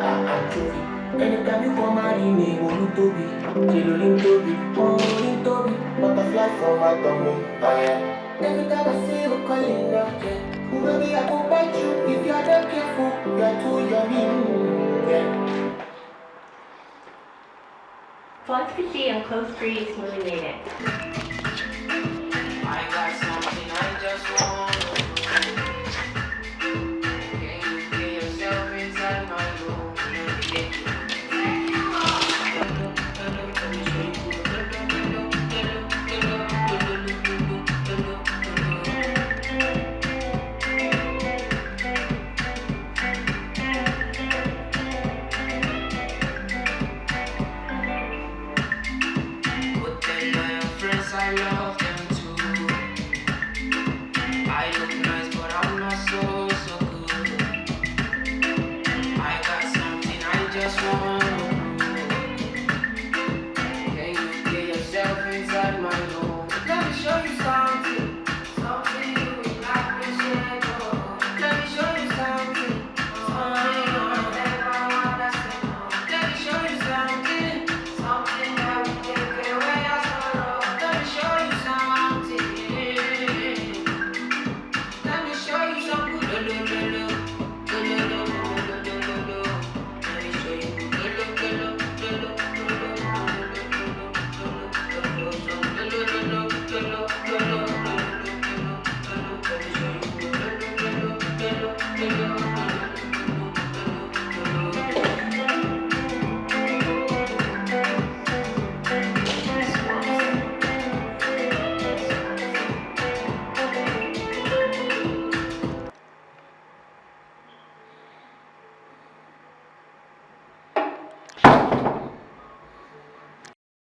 anchovy. Anytime you come marry me, Olutobi, Jilorin Tobi, Orin Tobi, butterfly from my tummy. Oh yeah. Every time I see you calling out, yeah. Maybe I go bite you if you're not careful. You're too yummy, yeah. Flux could see on close breeze when we made it. I got something I just want. Can you get yourself inside my room? But then my friends, I love them too. I look